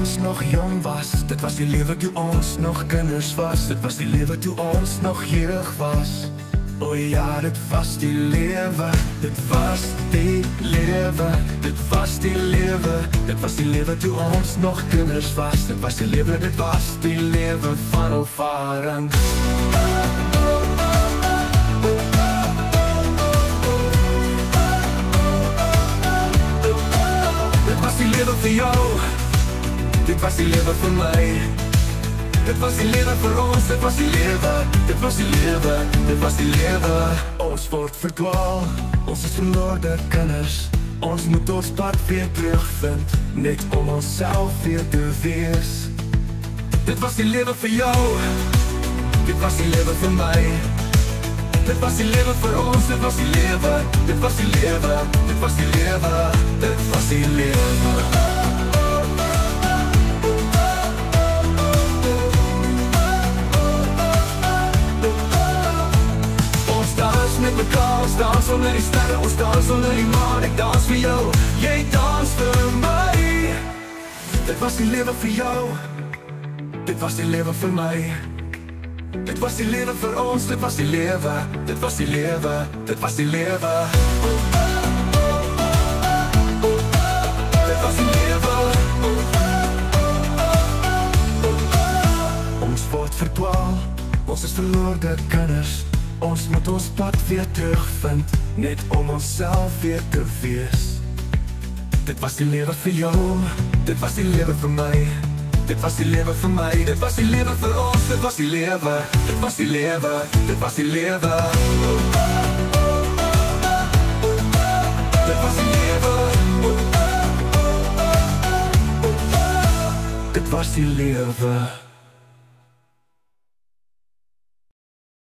ons nog jong was. Dit was die lewe toe ons nog kinders was. Dit was die lewe toe ons nog jeug was. O ja, dit was die lewe. Dit was die lewe. Dit was die lewe. Dit was die lewe toe ons nog kinders was. Dit was die lewe, dit was die lewe van ervaring. Dit was die lewe vir jou. Dit was die lewe vir my. Dit was die lewe vir ons, dit was die lewe. Dit was die lewe, dit was die lewe. Ons word verdwaal, ons is verloorde kinders. Ons moet ons pad weer terugvind, net om onsself weer te wees. Dit was die lewe vir jou. Dit was die lewe vir my. Dit was die lewe vir ons, dit was die lewe. Dit was die lewe, dit was die lewe. Dit was die lewe. Met mekaar, ons dans onder die sterre, ons dans onder die maan. Ek dans vir jou, jy dans vir my. Dit was die lewe vir jou. Dit was die lewe vir my. Dit was die lewe vir ons, dit was die lewe. Dit was die lewe, dit was die lewe. Dit was die lewe. Ons word verdwaal, ons is verloorde kinders. Ons moet ons pad weer terugvind, net om onsself weer te wees. Dit was die lewe vir jou, dit was die lewe vir my. Dit was die lewe vir my, dit was die lewe vir ons. Dit was die lewe, dit was die lewe, dit was die lewe. Dit was die lewe. Dit was die lewe.